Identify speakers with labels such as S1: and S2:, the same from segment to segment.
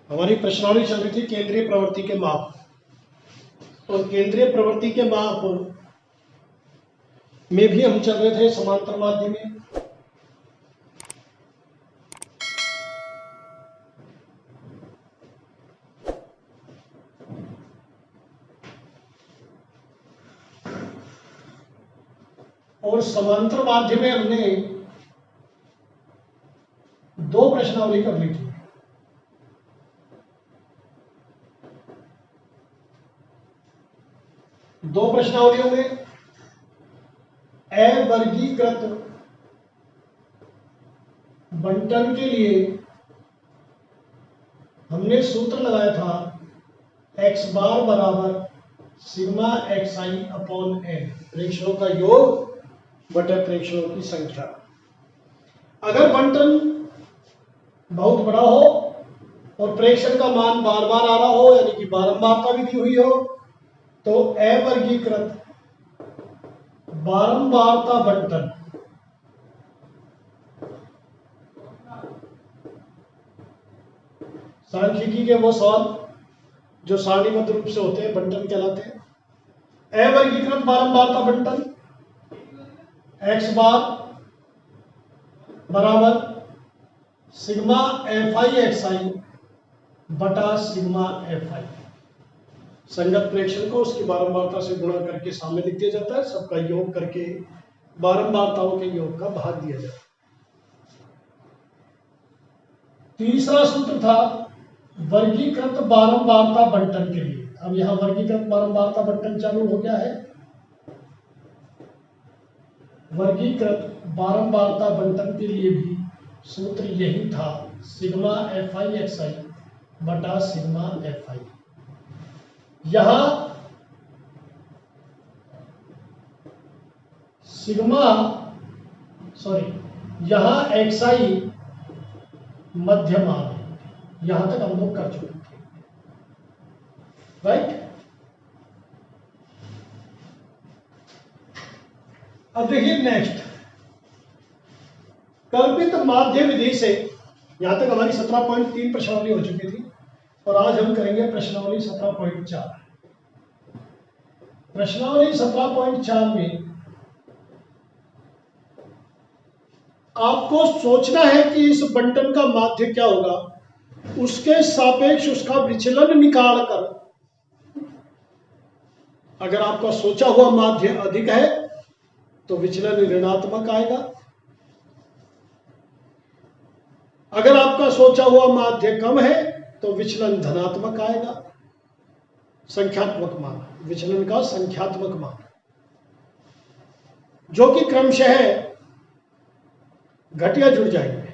S1: हमारी प्रश्नावली चल रही थी केंद्रीय प्रवृत्ति के माप। और केंद्रीय प्रवृत्ति के माप में भी हम चल रहे थे समांतर माध्य में। और समांतर माध्य में हमने दो प्रश्नावली कर ली थी। दो प्रश्नावलियों में अवर्गीकृत बंटन के लिए हमने सूत्र लगाया था x बार बराबर सिग्मा xi अपॉन n, प्रेक्षणों का योग बटे प्रेक्षणों की संख्या। अगर बंटन बहुत बड़ा हो और प्रेक्षण का मान बार बार आ रहा हो, यानी कि बारंबारता भी दी हुई हो, तो अवर्गीकृत बारंबारता बंटन सांख्यिकी के वो सवाल जो सारणीबद्ध रूप से होते हैं बंटन कहलाते हैं। अवर्गीकृत बारंबारता बंटन x बार बराबर सिग्मा fi xi बटा सिग्मा fi। संगत प्रेक्षण को उसकी बारंबारता से गुणा करके सामने लिख दिया जाता है, सबका योग करके बारंबारताओं के योग का भाग दिया जाता है। तीसरा सूत्र था वर्गीकृत बारंबारता बंटन के लिए। अब यहां वर्गीकृत बारंबारता बंटन चालू हो गया है। वर्गीकृत बारंबारता बंटन के लिए भी सूत्र यही था, सिग्मा fi xi बटा सिग्मा fi। यहां यहां xi मध्यमान है, यहां तक हम लोग कर चुके थे, राइट। अब देखिए नेक्स्ट, कल्पित माध्य विधि से यहां तक हमारी 17.3 प्रश्नावली हो चुकी थी और आज हम करेंगे प्रश्नावली 17.4। प्रश्नावली 17.4 में आपको सोचना है कि इस बंटन का माध्य क्या होगा, उसके सापेक्ष उसका विचलन निकाल कर, अगर आपका सोचा हुआ माध्य अधिक है तो विचलन ऋणात्मक आएगा, अगर आपका सोचा हुआ माध्य कम है तो विचलन धनात्मक आएगा। संख्यात्मक मान, विचलन का संख्यात्मक मान, जो कि क्रमशः घटिया जुड़ जाएंगे।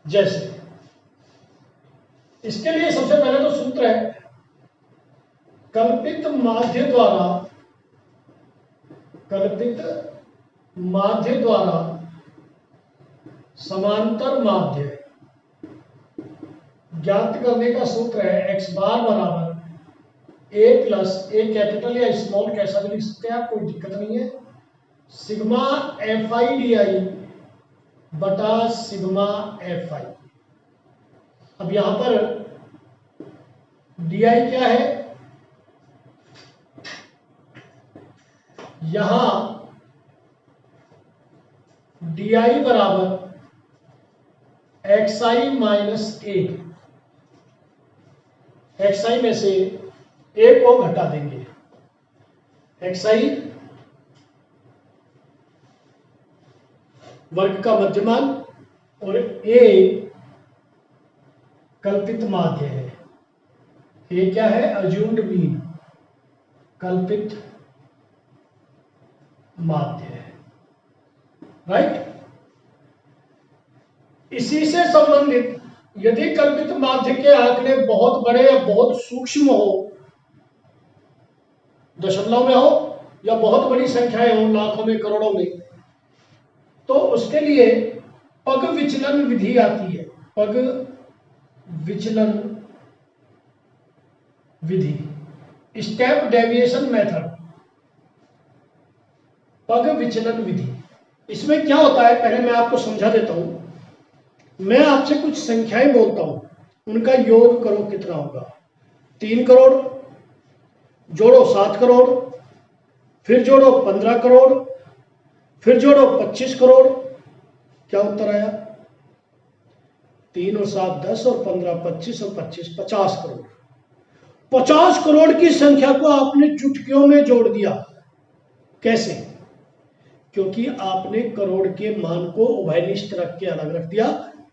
S1: जैसे इसके लिए सबसे पहले तो सूत्र है कल्पित माध्य द्वारा समांतर माध्य ज्ञात करने का सूत्र है x बार बराबर a प्लस a कैपिटल या स्मॉल कैसा भी लिख सकते हैं आप, कोई दिक्कत नहीं है, सिग्मा fi di बटा सिग्मा fi। अब यहां पर di क्या है, यहां di बराबर xi माइनस a, xi में से a को घटा देंगे, xi वर्ग का मध्यमान और a कल्पित माध्य है। a क्या है, अज्यूम्ड मीन, कल्पित माध्य है, राइट। इसी से संबंधित यदि कल्पित माध्य के आंकड़े बहुत बड़े या बहुत सूक्ष्म हो, दशमलव में हो या बहुत बड़ी संख्याएं हो, लाखों में करोड़ों में, तो उसके लिए पग विचलन विधि आती है, पग विचलन विधि, स्टेप डेविएशन मेथड, पग विचलन विधि। इसमें क्या होता है, पहले मैं आपको समझा देता हूं। मैं आपसे कुछ संख्याएं बोलता हूं, उनका योग करो कितना होगा? 3 करोड़, जोड़ो 7 करोड़, फिर जोड़ो 15 करोड़, फिर जोड़ो 25 करोड़। क्या उत्तर आया? 3 और 7 10 और 15 25 और 25 50 करोड़। 50 करोड़ की संख्या को आपने चुटकियों में जोड़ दिया। कैसे? क्योंकि आपने करोड़ के मान को उभयनिष्ठ रख के अलग रख दिया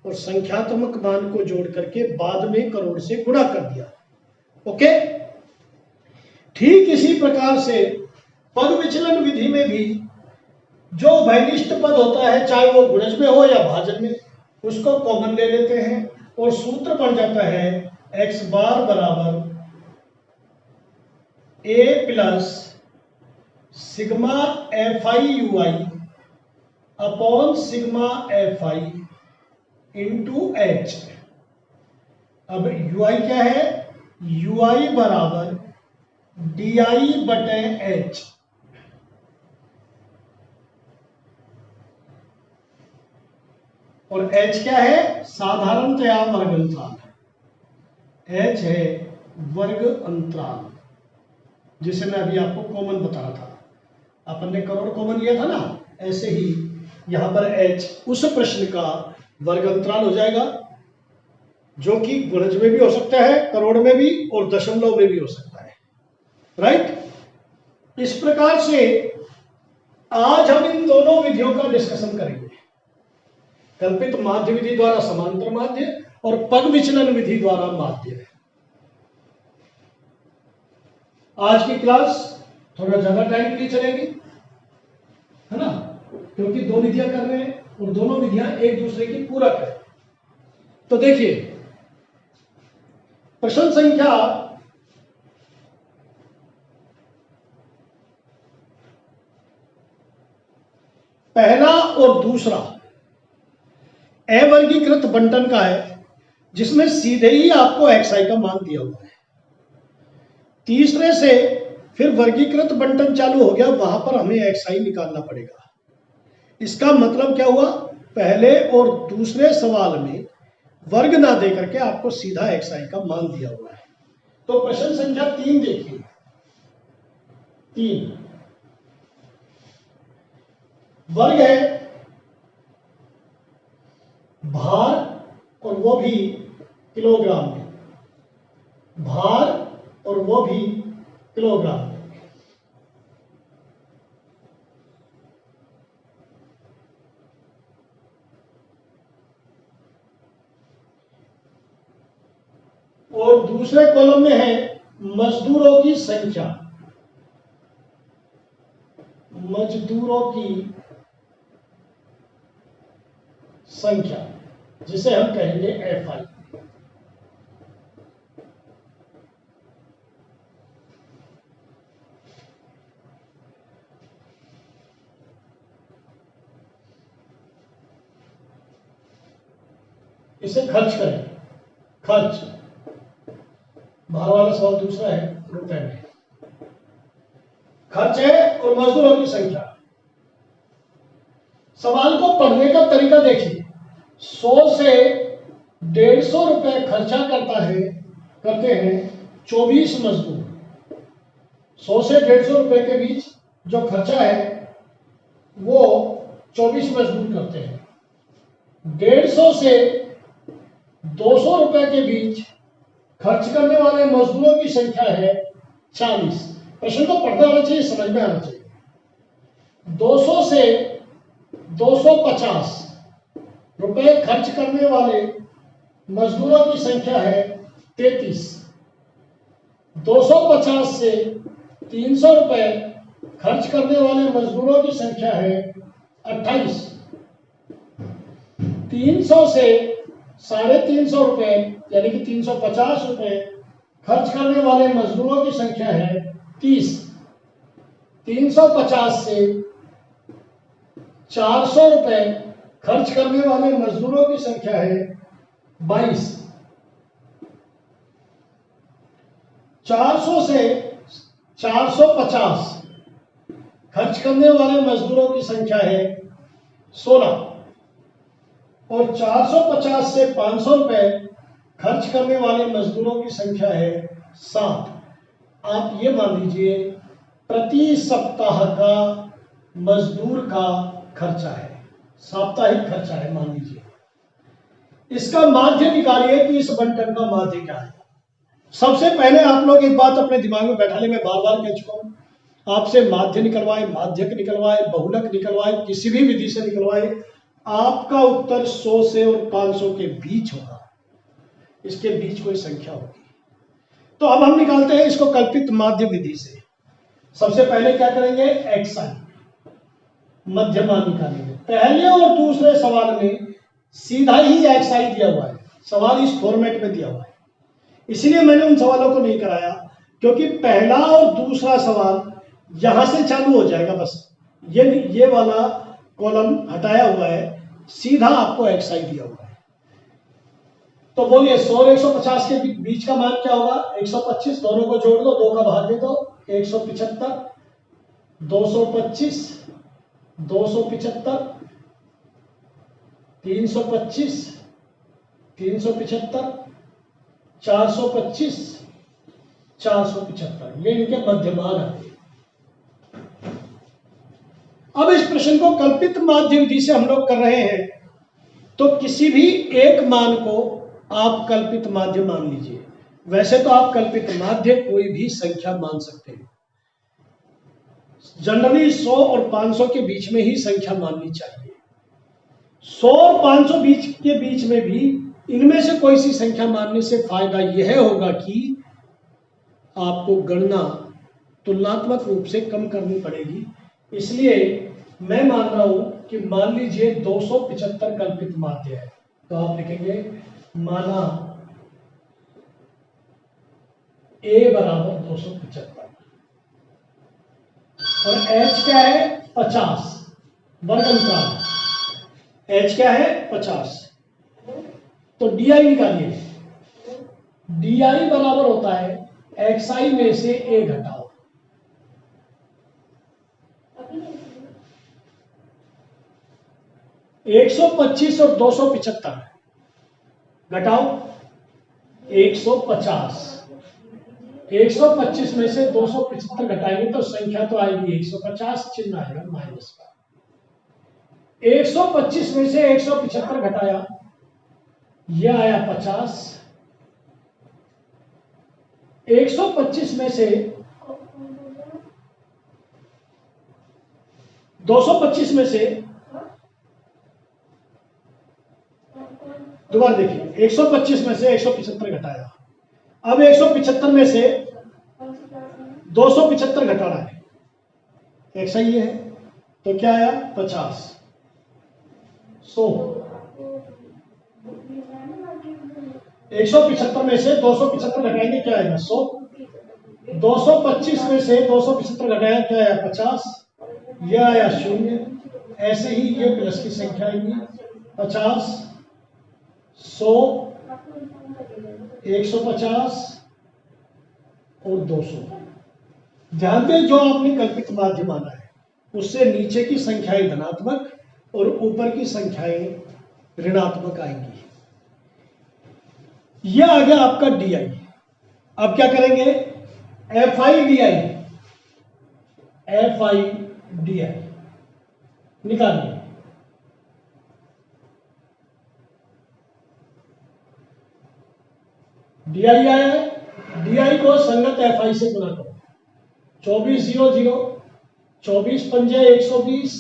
S1: और संख्यात्मक मान को जोड़ करके बाद में करोड़ से गुणा कर दिया। ओके, ठीक इसी प्रकार से पद विचलन विधि में भी जो उभयनिष्ठ पद होता है, चाहे वो गुणज में हो या भाजन में, उसको कॉमन ले लेते हैं और सूत्र बन जाता है x बार बराबर a plus sigma F I U I upon sigma F I into H. अब यू आई क्या है? यू आई बराबर डी आई बटे एच। और h क्या है? साधारणतया वर्ग अंतराल। h है वर्ग अंतराल, जिसे मैं अभी आपको कॉमन बता रहा था। अपन ने करोड़ कॉमन लिया था ना, ऐसे ही यहां पर h उस प्रश्न का वर्ग अंतराल हो जाएगा, जो कि गुणज में भी हो सकता है, करोड़ में भी और दशमलव में भी हो सकता है। राइट? इस प्रकार से आज हम इन दोनों विधियों का डिस्कशन करेंगे, कल्पित माध्य विधि द्वारा समांतर माध्य और पद विचलन विधि द्वारा माध्य। आज की क्लास थोड़ा ज्यादा टाइम के लिए चलेगी, है ना, क्योंकि दो विधियां कर रहे हैं और दोनों विधियां एक दूसरे की पूरक है। तो देखिए, प्रश्न संख्या पहला और दूसरा अवर्गीकृत बंटन का है, जिसमें सीधे ही आपको xi का मान दिया हुआ है। तीसरे से फिर वर्गीकृत बंटन चालू हो गया, वहां पर हमें xi निकालना पड़ेगा। इसका मतलब क्या हुआ? पहले और दूसरे सवाल में वर्ग ना दे करके आपको सीधा xi का मान दिया हुआ है। तो प्रश्न संख्या 3 देखिए। 3 वर्ग है, भार और वो भी किलोग्राम में, भार और वो भी किलोग्राम में। और दूसरे कॉलम में है मजदूरों की संख्या, मजदूरों की संख्या, जिसे हम कहेंगे एफ आई। इसे खर्च करें। खर्च, बाहर वाला सवाल दूसरा है, रुपए में खर्च है और मजदूरों की संख्या। सवाल को पढ़ने का तरीका देखिए। 100 से 150 रुपए खर्चा करते हैं 24 मजदूर। 100 से 150 रुपए के बीच जो खर्चा है वो 24 मजदूर करते हैं। 150 से 200 रुपए के बीच खर्च करने वाले मजदूरों की संख्या है 40। प्रश्न को पढ़ना आना चाहिए, समझ में आना चाहिए। 200 से 250 रुपए खर्च करने वाले मजदूरों की संख्या है 33। 250 से 300 रुपए खर्च करने वाले मजदूरों की संख्या है 28। 300 से 350 रुपए यानी कि 350 रुपए खर्च करने वाले मजदूरों की संख्या है 30। 350 से 400 रुपए खर्च करने वाले मजदूरों की संख्या है 22। 400 से 450 खर्च करने वाले मजदूरों की संख्या है 16। और 450 से 500 रुपए खर्च करने वाले मजदूरों की संख्या है 7। आप ये मान लीजिए प्रति सप्ताह का मजदूर का खर्चा है, साप्ताहिक खर्चा है मान लीजिए। इसका माध्य निकालिए कि इस बंटन का माध्य क्या है। सबसे पहले आप लोग एक बात अपने दिमाग में बैठा ले, मैं बार बार कह चुका हूं, आपसे माध्य निकलवाए, माध्यक निकलवाए, बहुलक निकलवाए, किसी भी विधि से निकलवाए, आपका उत्तर 100 से और 500 के बीच होगा। इसके बीच कोई संख्या होगी। तो अब हम निकालते हैं इसको कल्पित माध्य विधि से। सबसे पहले क्या करेंगे, एक्साई मध्यमान निकालेंगे। पहले और दूसरे सवाल में सीधा ही एक्साई दिया हुआ है, सवाल इस फॉर्मेट में दिया हुआ है, इसलिए मैंने उन सवालों को नहीं कराया, क्योंकि पहला और दूसरा सवाल यहां से चालू हो जाएगा। बस ये वाला कॉलम हटाया हुआ है, सीधा आपको एक्साई दिया हुआ है। तो बोलिए 100 और 150 के बीच का मान क्या होगा, 125। दोनों को जोड़ दो, 2 का भाग दे दो, 175, 225, 275, 325, 375, 425, 475, ये इनके मध्यमान आते हैं। अब इस प्रश्न को कल्पित माध्य विधि से हम लोग कर रहे हैं, तो किसी भी एक मान को आप कल्पित माध्य मान लीजिए। वैसे तो आप कल्पित माध्य कोई भी संख्या मान सकते हैं, जनरली 100 और 500 के बीच में ही संख्या माननी चाहिए। 100 और 500 बीच के बीच में भी इनमें से कोई सी संख्या मानने से फायदा यह होगा कि आपको गणना तुलनात्मक रूप से कम करनी पड़ेगी। इसलिए मैं मान रहा हूं कि मान लीजिए 275 कल्पित माध्य है, तो आप लिखेंगे माना A बराबर 275 और H क्या है 50 वर्ग अंतराल, H क्या है 50। तो DI निकालिए, DI बराबर होता है XI में से A घटाओ। एक 125 और 275 घटाओ 150। 125 में से 275 घटाएंगे तो संख्या तो आएगी 150, चिन्ह आएगा माइनस का। 125 में से 175 घटाया, यह आया 50। 125 में से 225 में से दोबारा देखिए, 125 में से 175 घटाया, अब 175 में से 275 घटाना है, एक सही है, तो क्या आया 50। 100 175 में से 275 घटाएंगे क्या आएगा 100। 225 में से 275 घटाया क्या आया 50, यह आया 0। ऐसे ही ये प्लस की संख्या आएगी 50, 100, 150 और 200। ध्यान दें, जो आपने कल्पित माध्य माना है उससे नीचे की संख्याएं धनात्मक और ऊपर की संख्याएं ऋणात्मक आएंगी। यह आ गया आपका DI। अब क्या करेंगे, FI DI निकालिए। DI आया है, DI को संगत FI से गुना करो। 24 0 0, 24 पंजे 120,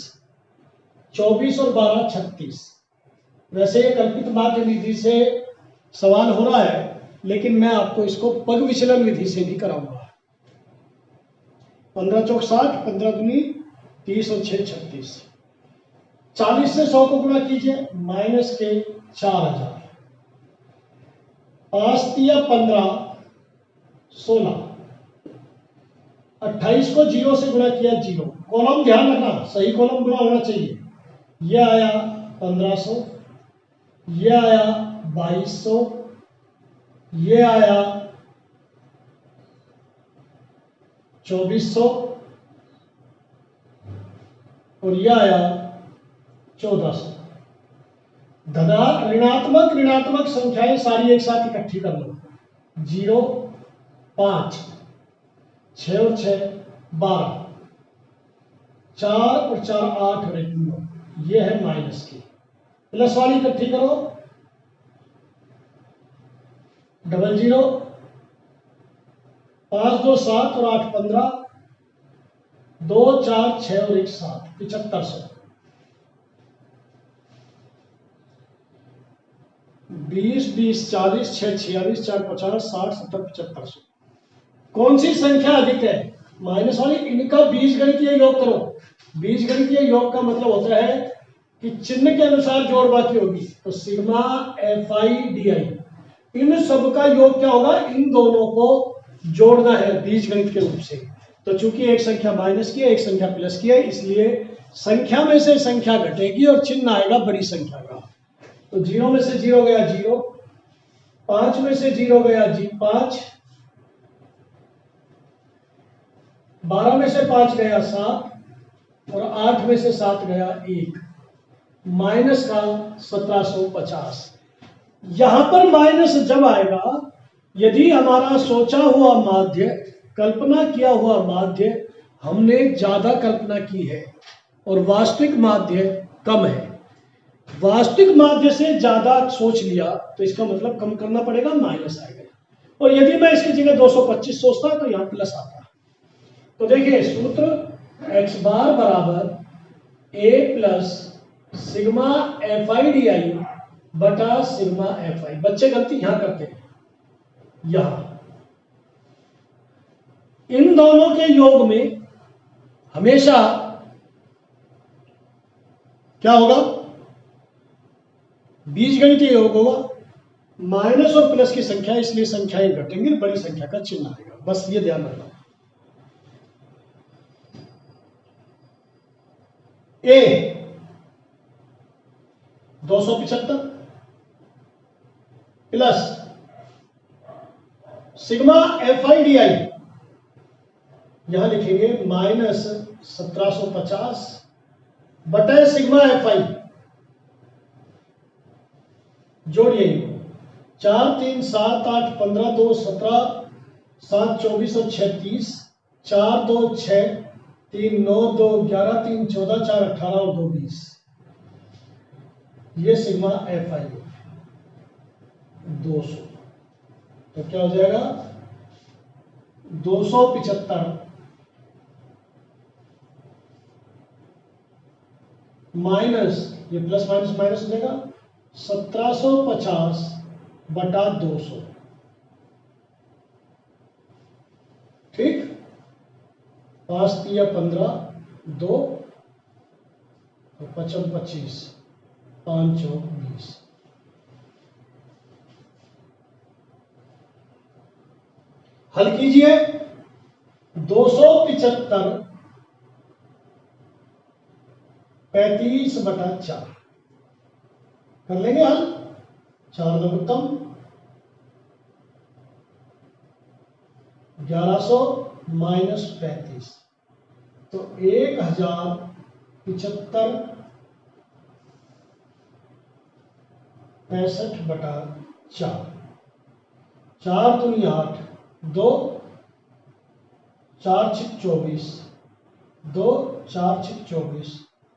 S1: 24 और 12 36। वैसे ये कल्पित माध्य विधि से सवाल हो रहा है, लेकिन मैं आपको इसको पग विचलन विधि से भी कराऊंगा। 15 चौक 60, 15 दूनी 30 और 6 36। 40 से 100 को गुणा कीजिए, माइनस के 4000। 5 तिया 15, 16। 28 को 0 से गुणा किया 0। कॉलम ध्यान रखना, सही कॉलम गुणा होना चाहिए। यह आया 1500, यह आया 2200, यह आया 2400 और यह आया 1400। ऋणात्मक ऋणात्मक संख्याएं सारी एक साथ इकट्ठी कर लो। 0, 5, 6 और 6 12, 4 और 4 8 और 1 9, ये है माइनस की। प्लस वाली इकट्ठी करो, 00, 5 2 7 और 8 15, 2 4 6 और 1 7, 7500। 20 20 40 6 46 4 50 60 70 7500। कौन सी संख्या अधिक है? माइनस वाली। इनका बीजगणितीय योग करो। बीजगणितीय योग का मतलब होता है कि चिन्ह के अनुसार जोड़ बाकी होगी। तो sigma F I D I, इन सब का योग क्या होगा? इन दोनों को जोड़ना है बीजगणित के रूप से। तो चूंकि एक संख्या माइनस की है, एक संख्या प्लस की है, इसलिए संख्या में से संख्या घटेगी और चिन्ह आएगा बड़ी संख्या का। तो 0 में से 0 गया 0, 5 में से 0 गया 5, 12 में से 5 गया 7 और 8 में से 7 गया 1, माइनस का 1750। यहां पर माइनस जब आएगा, यदि हमारा सोचा हुआ माध्य, कल्पना किया हुआ माध्य हमने ज्यादा कल्पना की है और वास्तविक माध्य कम है, वास्तविक माध्य से ज्यादा सोच लिया तो इसका मतलब कम करना पड़ेगा, माइनस आएगा। और यदि मैं इसकी जगह 225 सोचता तो यहां प्लस आता। तो देखिए सूत्र x बार बराबर a plus sigma F I D I बटा सिग्मा एफ आई। बच्चे गलती यहां करते हैं, यहां इन दोनों के योग में हमेशा क्या होगा? बीजगणितीय योग होगा। माइनस और प्लस की संख्या, इसलिए संख्याएं घटेंगी, बड़ी संख्या का चिन्ह आएगा। बस ये ध्यान रखना। ए 275 plus sigma F I D आई, यहां लिखेंगे माइनस 1750 बटा सिग्मा एफ आई। जोड़िए 4 3 7 8 15 2 17 7 24 और 6 30, 4 2 6 3 9 2 11 3 14 4 18 और 2 20, ये सिग्मा एफ आई 200। तो क्या हो जाएगा? 275 माइनस, ये प्लस माइनस माइनस हो जाएगा, 1750 बटा 200। ठीक, 5 3 15 2 55 25 5 4 20। हल कीजिए। 275 35 बटा 4 कर लेंगे हल। 4 दो उत्तम 1100 माइनस 35, तो 1075 65 बटा 4। 4 दूनी 8, 2 4 6 24, 2 4 6 24,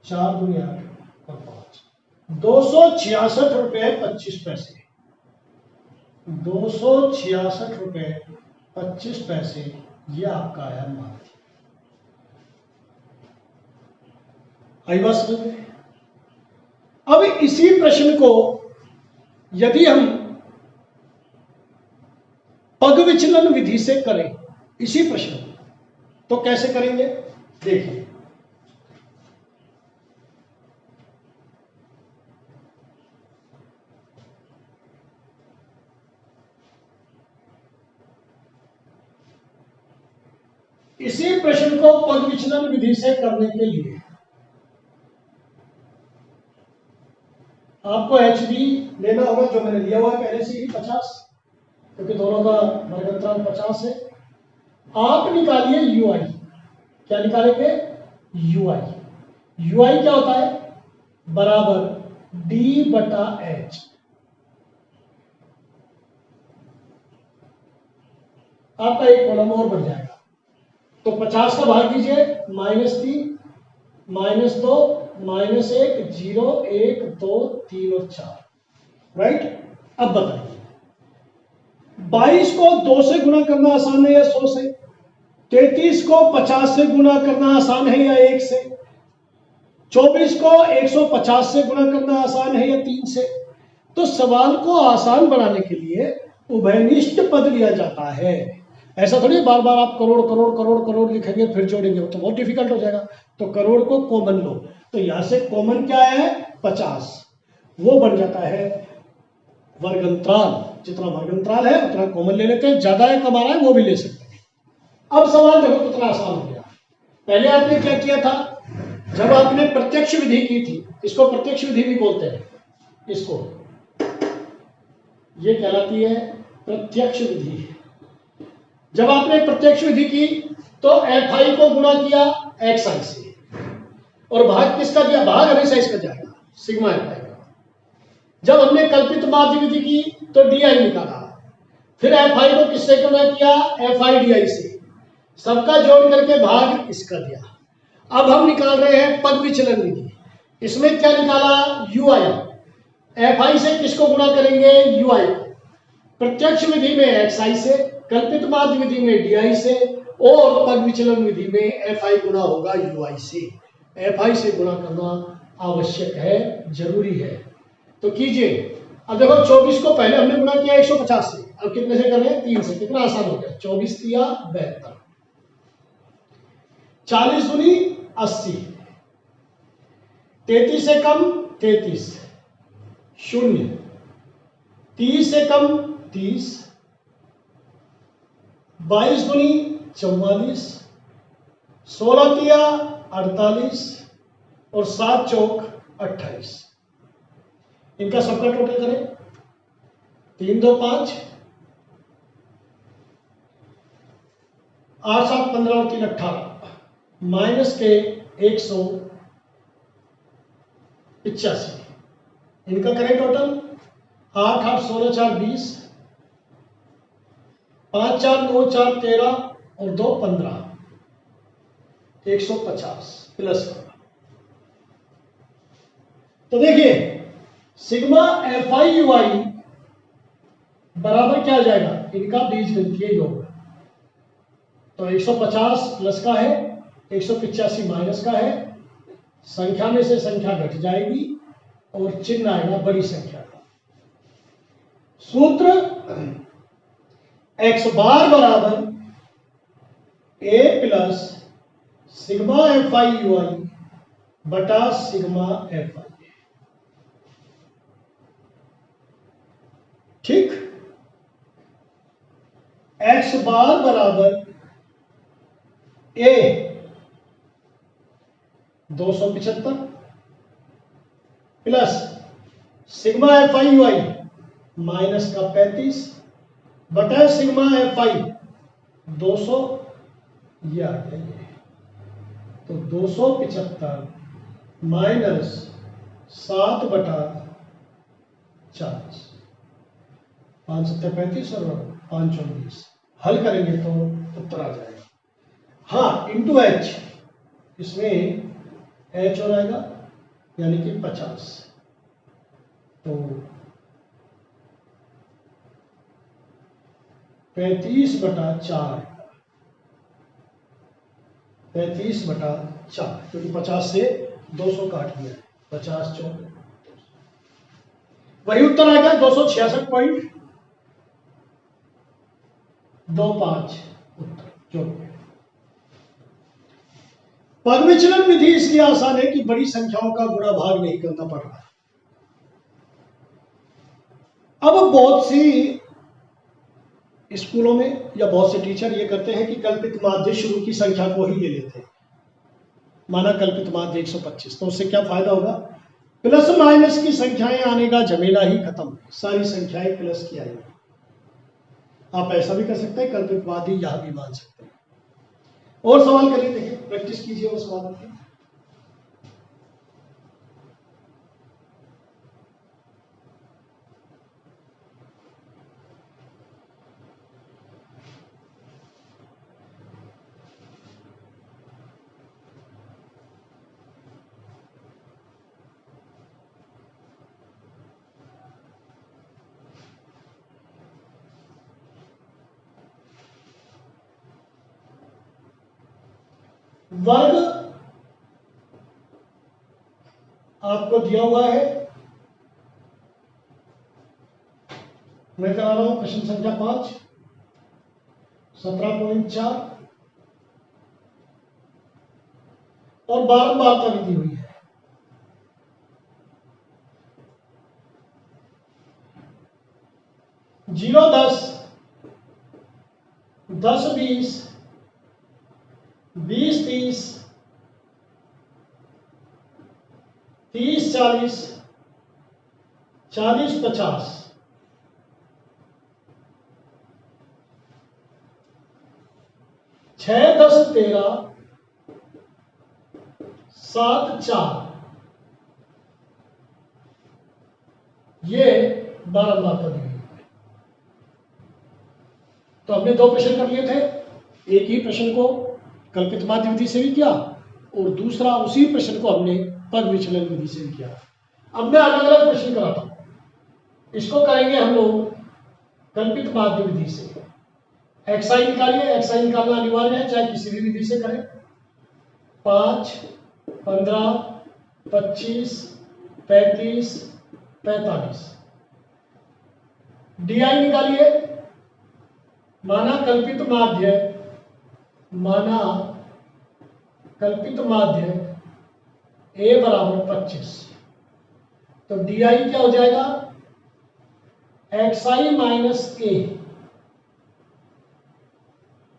S1: 4 दूनी 8 और 5। 266 रुपये 25 पैसे। 266 रुपये 25 पैसे, ये आपका है माध्य। आई बात समझ में? अब इसी प्रश्न को यदि हम पग विचलन विधि से करें, इसी प्रश्न को, तो कैसे करेंगे? देखिए, इसी प्रश्न को पग विचलन विधि से करने के लिए आपको एच बी लेना होगा, जो मैंने लिया हुआ है पहले से ही 50, क्योंकि दोनों का वर्गंतराल 50 है। आप निकालिए यू आई। क्या निकालेंगे? You I. यू आई क्या होता है? बराबर डी बटा एच। आपका एक कॉलम और बढ़ जाएगा। तो 50 का भाग दीजिए, -3, -2, -1, 0, 1, 2, 3 और 4, राइट। अब बताइए 22 को 2 से गुणा करना आसान है या 100 से? 33 को 50 से गुणा करना आसान है या 1 से? 24 को 150 से गुणा करना आसान है या 3 से? तो सवाल को आसान बनाने के लिए उभयनिष्ठ पद लिया जाता है। ऐसा थोड़ी बार बार आप करोड़ करोड़ करोड़ करोड़ लिखेंगे फिर जोड़ेंगे, तो बहुत डिफिकल्ट हो जाएगा। तो करोड़ को कॉमन लो, तो यहां से कॉमन क्या है 50, वो बन जाता है वर्गंतराल। जितना वर्गंतराल है उतना कॉमन ले लेते हैं, ज्यादा है कम आ रहा है वो भी ले सकते हैं। अब सवाल देखो कितना आसान हो गया। पहले आपने क्या किया था, जब आपने प्रत्यक्ष विधि की थी, इसको प्रत्यक्ष विधि भी बोलते हैं, इसको ये कहलाती है प्रत्यक्ष विधि। जब आपने प्रत्यक्ष विधि की तो FI को गुणा किया XI से, और भाग किसका दिया, भाग हमेशा इसका जाएगा, सिग्मा FI का। जब हमने कल्पित माध्य विधि की तो DI निकाला, फिर FI को किससे गुणा किया, FI DI से, सबका जोड़ करके भाग इसका दिया। अब हम निकाल रहे हैं पद विचलन विधि। इसमें क्या निकाला, UI। FI से किसको गुणा करेंगे, UI को। प्रत्यक्ष विधि में XI से, कल्पित माध्य विधि में DI से, और पद विचलन विधि में FI गुणा होगा UI से। FI से गुणा करना आवश्यक है, जरूरी है। तो कीजिए। अब देखो 24 को पहले हमने गुणा किया 150 से, अब कितने से कर रहे हैं, 3 से। कितना आसान हो गया, 24 दिया 72, 40 दूनी 80, 33 से कम 33, 0, 30 से कम 30, 22 दूनी 44, 16 तिया 48 और 7 चौक 28। इनका सबका टोटल करें, 3 2 5, 8 7 15 और 3 18, माइनस के 185। इनका करें टोटल, 8 8 16 4 20, 5 4 9 4 13 और 2 15, 150 प्लस का। तो देखिए सिग्मा FI UI बराबर क्या आ जाएगा, इनका बीजगणितीय योग। तो 150 प्लस का है, 185 माइनस का है, संख्या में से संख्या घट जाएगी और चिन्ह आएगा बड़ी संख्या का। सूत्र x बार बराबर a plus sigma FI UI बटा सिग्मा FI। ठीक, x बार बराबर a 275 plus sigma FI UI minus का 35 बटा सिग्मा FI 200, ये आ गया। तो 275 माइनस 7 बटा 40, 5 7 35 और 5 19, हल करेंगे तो उत्तर आ जाएगा। हाँ, इंटू H, इसमें H हो जाएगा यानी कि 50। तो 35 बटा 4, 35 बटा 4, क्योंकि 50 से 200 काट दिया है, 50 4, वही उत्तर आएगा 266.25 उत्तर जो। पद विचलन विधि इसलिए आसान है कि बड़ी संख्याओं का गुणा भाग नहीं करना पड़ रहा। अब बहुत सी स्कूलों में या बहुत से टीचर ये करते हैं कि कल्पित माध्य शुरू की संख्या को ही ले लेते हैं। माना कल्पित माध्य 125, तो उससे क्या फायदा होगा, प्लस माइनस की संख्याएं आने का झमेला ही खत्म, सारी संख्याएं प्लस की आएंगी। आप ऐसा भी कर सकते हैं, कल्पित माध्य यहां भी मान सकते हैं। और सवाल करिए, देखिए प्रैक्टिस कीजिए और सवाल की। वर्ग आपको दिया हुआ है। मैं करा रहा हूं प्रश्न संख्या 5, 17.4 और बारंबारता भी दी हुई है। जीरो 10, 10 20, 20 30, 30 40, 40 50, 6 10 13, 7 4, ये बारंबारता दी हुई है। तो हमने दो प्रश्न कर लिए थे, एक ही प्रश्न को कल्पित माध्य विधि से भी किया और दूसरा उसी प्रश्न को हमने पग विचलन विधि से भी किया। अब मैं अलग अलग प्रश्न कराता हूं। इसको करेंगे हम लोग कल्पित माध्य विधि से। एक्साई निकालिए, एक्साई निकालना अनिवार्य है, चाहे किसी भी विधि से करें। 5 15 25 35 45 डीआई निकालिए। माना कल्पित माध्य, माना कल्पित माध्य ए बराबर 25, तो डीआई क्या हो जाएगा? एक्सआई माइनस ए,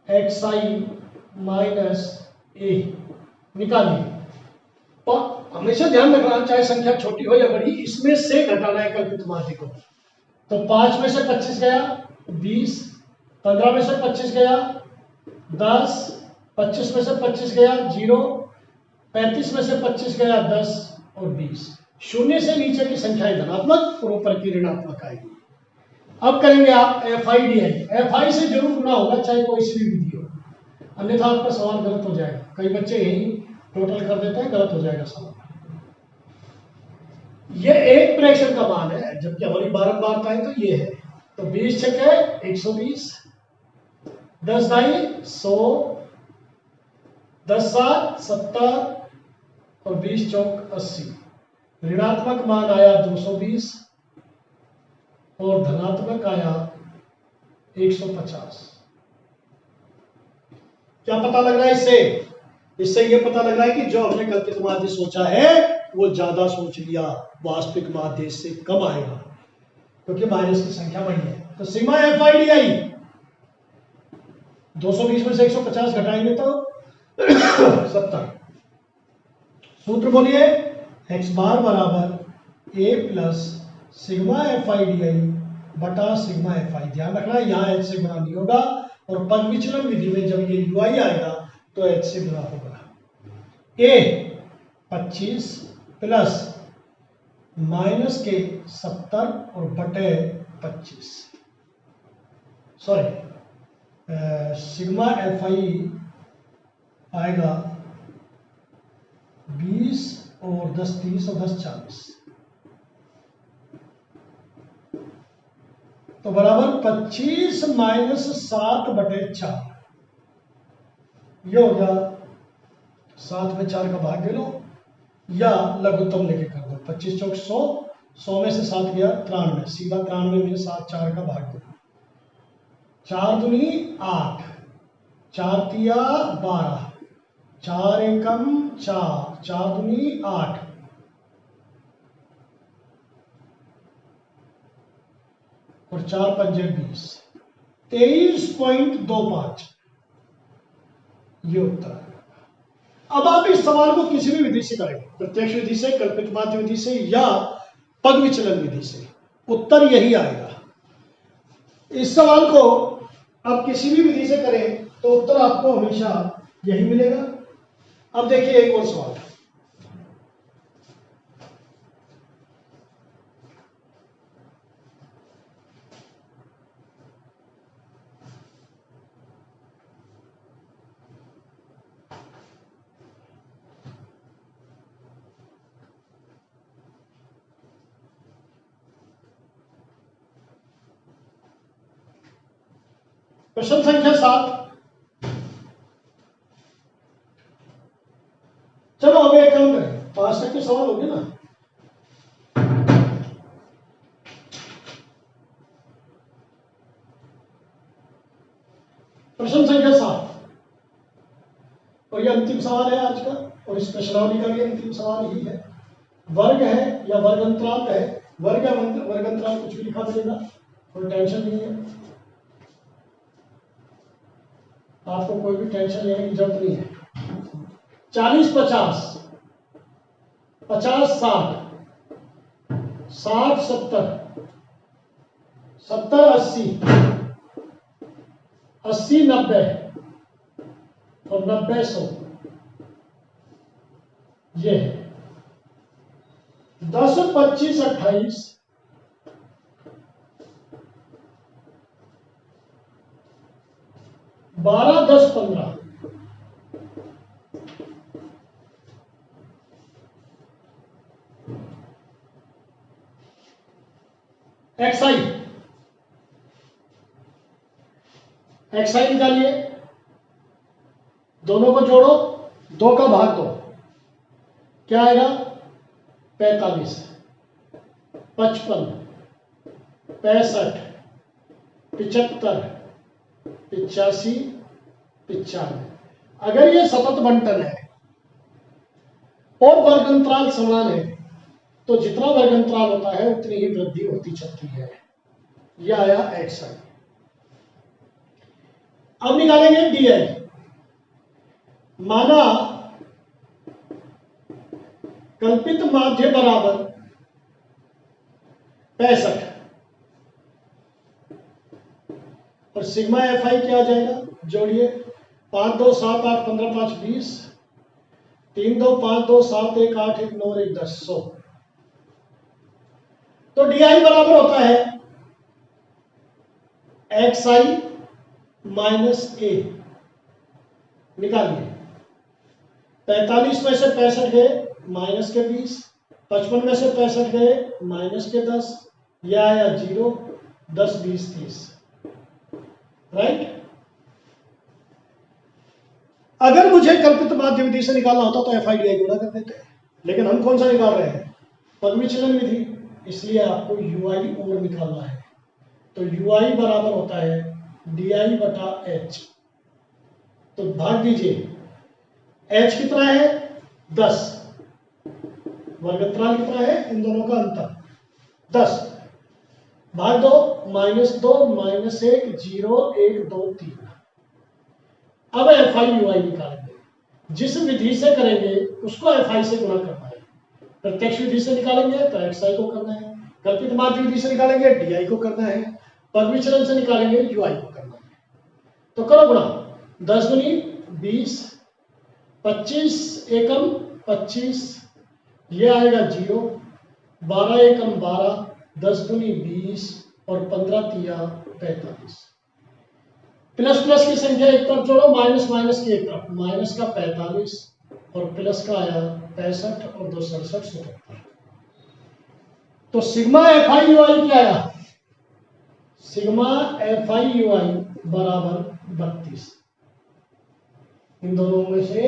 S1: एक्सआई माइनस ए निकालिए। तो हमेशा ध्यान रखना, चाहे संख्या छोटी हो या बड़ी, इसमें से घटाना है कल्पित माध्य को। तो 5 में से 25 गया 20, 15 में से 25 गया 10, 25 में से 25 गया 0, 35 में से 25 गया 10 और 20। शून्य से नीचे की संख्याएं धनात्मक और ऊपर की ऋणात्मक आएगी। अब करेंगे आप F I D I. F I से जरूर गुना होगा, चाहे कोई सी भी विधि हो, अन्यथा आपका सवाल गलत हो जाएगा। कई बच्चे यही टोटल कर देते हैं, गलत हो जाएगा सवाल। ये एक प्रेक्षण का मान है, जबकि हमारी बारंबारता है तो ये है। तो 20 छक है 120, 10 दाई 100, 10 7 70 और 20 चौक 80। ऋणात्मक मान आया 220 और धनात्मक आया 150। क्या पता लग रहा है इससे? इससे यह पता लग रहा है कि जो हमने कल्पित माध्य सोचा है वो ज्यादा सोच लिया, वास्तविक माध्य इससे कम आएगा क्योंकि माइनस की संख्या बड़ी है। तो सिग्मा एफ आई डी आई 220 में से 150 घटाएंगे तो 70। सूत्र बोलिए, एक्स बार बराबर A plus sigma F I D I बटा सिग्मा एफ आई। ध्यान रखना यहाँ एच से गुणा नहीं होगा, और पग विचलन विधि में जब ये यू आई आएगा तो एच से गुणा होगा। ए 25 प्लस माइनस के 70 और बटे 25, सॉरी सिग्मा एफ आई आएगा 20 और 10 30 और 10 40, तो बराबर 25 माइनस 7 बटे 4। ये हो गया 7 में 4 का भाग दे लो या लघुत्तम लेके कर दो। 25 चौक 100, 100 में से 7 गया 93, सीधा 93 में 7 4 का भाग दो। 4 दूनी 8, 4 तिया 12, 4 एकम 4, 4 दूनी 8, और 4 पंजे 20, 23.25 ये उत्तर है। अब आप इस सवाल को किसी भी विधि से करेंगे, प्रत्यक्ष विधि से, कल्पित माध्य विधि से या पग विचलन विधि से, उत्तर यही आएगा। इस सवाल को आप किसी भी विधि से करें तो उत्तर आपको हमेशा यही मिलेगा। अब देखिए एक और सवाल। प्रश्न संख्या 7, सकते सवाल हो गया ना। प्रश्न संख्या 7 और ये अंतिम सवाल है आज का, और इस प्रश्नावली का भी अंतिम सवाल ही है। वर्ग है या वर्गंतराल है, वर्ग या वर्गंतराल कुछ भी लिखा देगा, कोई टेंशन नहीं है, आपको कोई भी टेंशन लेने की जरूरत नहीं है। 40-50, 50-60, 60-70, 70-80, 80-90 और 90-100, ये है 10-25-28, 12-10-15, एक्साई निकालिए, दोनों को जोड़ो, 2 का भाग 2, क्या आएगा? 45, 55, 65, 75, 85, 95। अगर ये सतत बंटन है और वर्गंतराल समान है तो जितना वर्गंतराल होता है उतनी ही वृद्धि होती चलती है। यह आया एक्स आई। अब निकालेंगे डी आई। माना कल्पित माध्य बराबर 65 और सिग्मा एफ आई क्या आ जाएगा? जोड़िए, 5 2 7 8 15 5 20, 3 2 5 2 7 1 8 1 9 1 10 100। तो डी आई बराबर होता है एक्स आई माइनस ए। निकालिए, 45 में से 65 गए माइनस के 20, 55 में से 65 गए माइनस के 10, यह आया 0, 10 20 30, राइट। अगर मुझे कल्पित माध्य विधि से निकालना होता तो एफ आई डी आई गुणा कर देते, लेकिन हम कौन सा निकाल रहे हैं? पदविचलन विधि, इसलिए आपको यू आई और निकालना है। तो यू आई बराबर होता है डी आई बटा एच। तो भाग दीजिए, एच कितना है? 10, वर्गंतराल कितना है? इन दोनों का अंतर 10, भाग 2, -2 -1 0 1 2 3। अब एफ आई यू आई निकालेंगे, जिस विधि से करेंगे उसको एफ आई से गुणा करना है। प्रत्यक्ष विधि से निकालेंगे तो एक्स आई को करना है, कल्पित माध्य विधि से निकालेंगे डी आई को करना है, पदविचलन से निकालेंगे यू आई को करना है। तो करो गुणा, 10 दूनी 20, 25 एकम 25, ये आएगा 0, 12 एकम 12, 10 दूनी 20 और 15 तिया 45। प्लस प्लस की संख्या एक तरफ जोड़ो, माइनस माइनस की एक तरफ, माइनस का 45 और प्लस का आया 65 और 2 67 77। तो sigma F I U I क्या आया? सिग्मा एफ आई यू आई बराबर 32। इन दोनों में से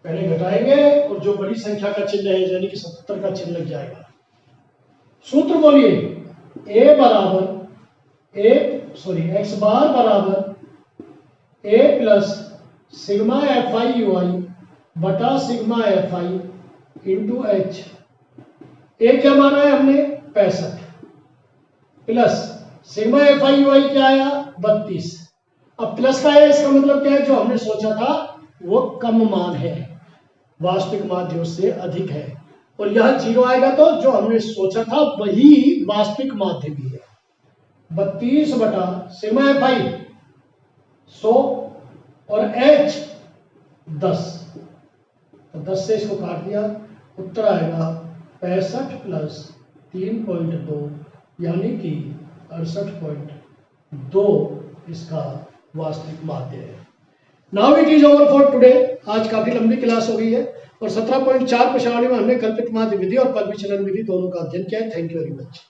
S1: पहले घटाएंगे और जो बड़ी संख्या का चिन्ह है यानी कि 77 का चिन्ह लग जाएगा। सूत्र बोलिए, ए बराबर एक्स बार बराबर A plus sigma F I U I बटा sigma F I into H. A क्या माना है हमने? 65 plus sigma F I U I क्या आया? 32। अब प्लस का है, इसका मतलब क्या है? जो हमने सोचा था वो कम मान है, वास्तविक माध्य उससे अधिक है, और यह 0 आएगा तो जो हमने सोचा था वही वास्तविक माध्य भी है। 32 बटा सिग्मा एफ आई 100 और एच 10, तो 10 से इसको काट दिया, उत्तर आएगा 65 प्लस 3.2 यानी कि 68.2 इसका वास्तविक माध्य है। Now it is over for today. आज काफी लंबी क्लास हो गई है और 17.4 प्रश्नावली में हमने कल्पित माध्य विधि और पदविचलन विधि दोनों का अध्ययन किया है। Thank you very much.